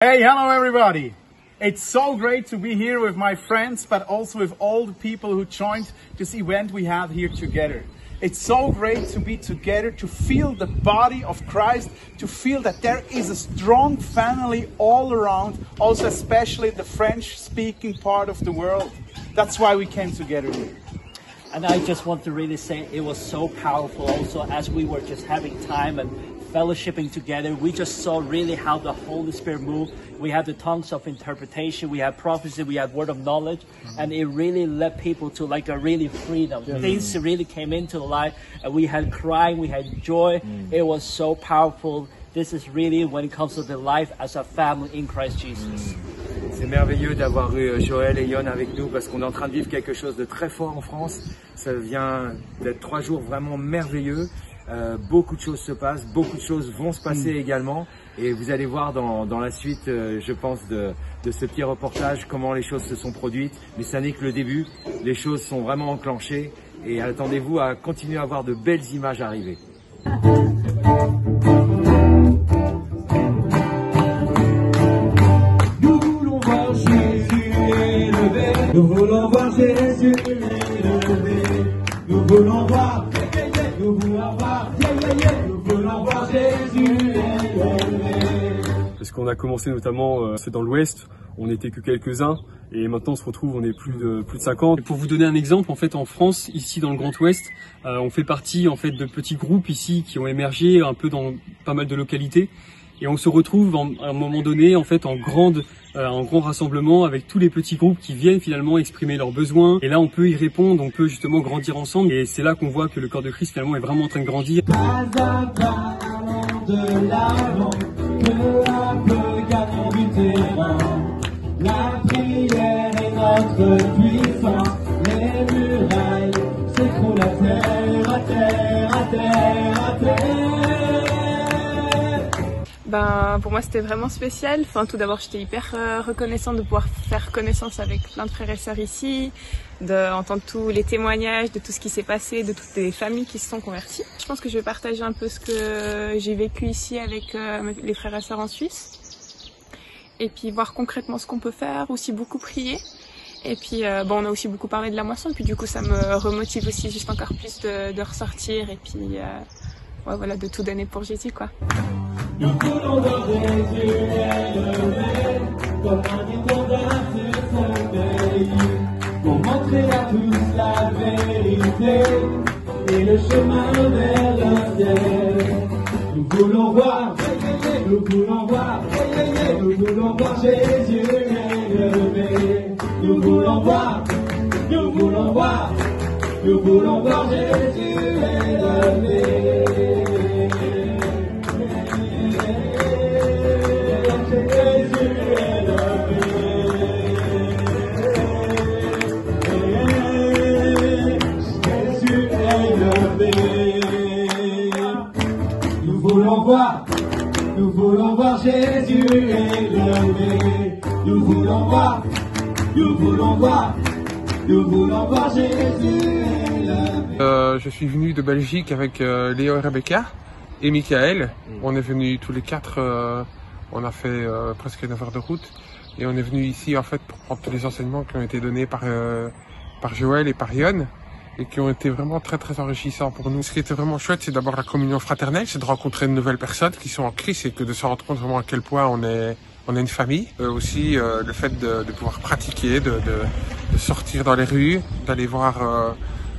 Hey, hello everybody! It's so great to be here with my friends, but also with all the people who joined this event we had here together. It's so great to be together, to feel the body of Christ, to feel that there is a strong family all around, also especially the French-speaking part of the world. That's why we came together here. And I just want to really say it was so powerful also as we were just having time and fellowshipping together. We just saw really how the Holy Spirit moved. We had the tongues of interpretation, we had prophecy, we had word of knowledge, and it really led people to like a really freedom. Things really came into life, and we had crying, we had joy. It was so powerful. This is really when it comes to the life as a family in Christ Jesus. C'est merveilleux d'avoir eu Joël et Yon avec nous parce qu'on est en train de vivre quelque chose de très fort en France. Ça vient d'être 3 jours vraiment merveilleux. Beaucoup de choses se passent, beaucoup de choses vont se passer également. Et vous allez voir dans la suite, je pense, de ce petit reportage, comment les choses se sont produites. Mais ça n'est que le début. Les choses sont vraiment enclenchées. Et attendez-vous à continuer à voir de belles images arriver. Nous voulons voir Jésus élevé. Nous voulons voir Jésus élevé. Nous voulons voir. Nous voulons voir Jésus élevé. Parce qu'on a commencé notamment, c'est dans l'Ouest, on n'était que quelques-uns, et maintenant on se retrouve, on est plus de 50. Et pour vous donner un exemple, en fait en France, ici dans le Grand Ouest, on fait partie en fait de petits groupes ici qui ont émergé un peu dans pas mal de localités. Et on se retrouve à un moment donné en fait en grand rassemblement avec tous les petits groupes qui viennent finalement exprimer leurs besoins. Et là on peut y répondre, on peut justement grandir ensemble. Et c'est là qu'on voit que le corps de Christ finalement est vraiment en train de grandir. Pas à pas allant de l'avant, peu à peu gagnant du terrain. La prière est notre puissance, les murailles s'écroulent à terre, à terre, à terre, à terre. Pour moi c'était vraiment spécial. Tout d'abord j'étais hyper reconnaissante de pouvoir faire connaissance avec plein de frères et sœurs ici, d'entendre tous les témoignages de tout ce qui s'est passé, de toutes les familles qui se sont converties. Je pense que je vais partager un peu ce que j'ai vécu ici avec les frères et sœurs en Suisse. Et puis voir concrètement ce qu'on peut faire, aussi beaucoup prier. Et puis on a aussi beaucoup parlé de la moisson, puis du coup ça me remotive aussi juste encore plus de ressortir et puis voilà, de tout donner pour Jésus quoi. Nous voulons voir Jésus élevé, comme un étendard sur ce pays, pour montrer à tous la vérité et le chemin vers le ciel. Nous voulons voir, nous voulons voir, nous voulons voir Jésus élevé. Nous voulons voir, nous voulons voir, nous voulons voir Jésus élevé. Nous voulons voir Jésus élevé. Nous voulons voir, nous voulons voir, nous voulons voir Jésus élevé. Je suis venu de Belgique avec Léo et Rebecca et Michael. On est venus tous les 4, on a fait presque 9 heures de route. Et on est venu ici en fait pour prendre tous les enseignements qui ont été donnés par Joël et par Yon. Et qui ont été vraiment très très enrichissants pour nous. Ce qui était vraiment chouette, c'est d'abord la communion fraternelle, c'est de rencontrer de nouvelles personnes qui sont en Christ et que de se rendre compte vraiment à quel point on est une famille. Aussi le fait de pouvoir pratiquer, de sortir dans les rues, d'aller voir,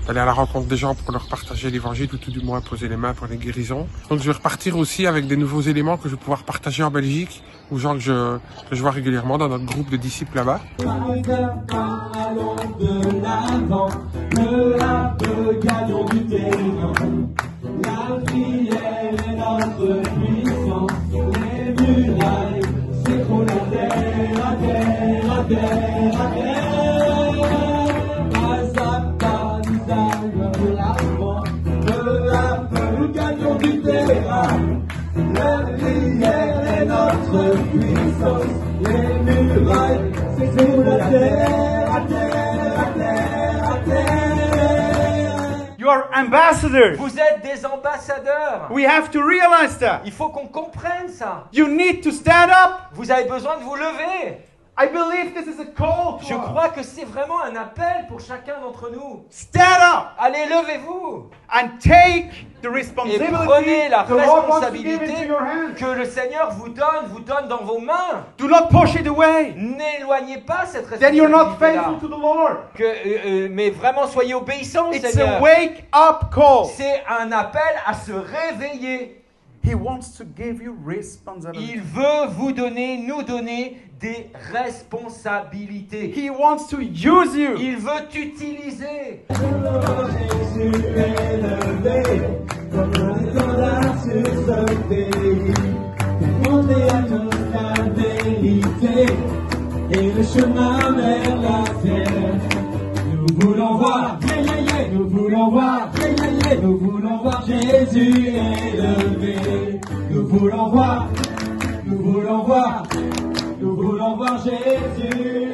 d'aller à la rencontre des gens pour leur partager l'évangile ou tout du moins poser les mains pour les guérisons. Donc je vais repartir aussi avec des nouveaux éléments que je vais pouvoir partager en Belgique, aux gens que je vois régulièrement dans notre groupe de disciples là-bas. Allons de l'avant, peu à peu gagnons du terrain. La prière est notre puissance, les murailles s'écroulent à terre, à terre, à terre, à terre. Pas à pas nous allons de l'avant, peu à peu nous gagnons du terrain. La prière est notre puissance, les murailles s'écroulent à terre, à terre, à terre, à terre. You are are ambassadors. Vous êtes des ambassadeurs. We have to realize that. Il faut qu'on comprenne ça. You need to stand up. Vous avez besoin de vous lever. I believe this is a call to Je us. crois que c'est vraiment un appel pour chacun d'entre nous. Stand up Allez, levez-vous and take the et responsibility prenez la the Lord wants to give responsabilité into your hands. que le Seigneur vous donne dans vos mains. Do not push it away. N'éloignez pas cette Then you're not responsabilité-là. faithful to the Lord. Mais vraiment, soyez obéissants au It's a Seigneur. wake-up call. C'est un appel à se réveiller. He wants to give you responsibility. Il veut vous donner, nous donner des responsabilités. He wants to use you. Il veut t'utiliser. Jésus est levé, comme un standard sur ce pays. Montez à tous la vérité et le chemin vers la terre. Nous voulons voir, nous voulons voir, nous voulons voir Jésus est levé. Nous voulons voir, nous voulons voir, nous voulons voir Jésus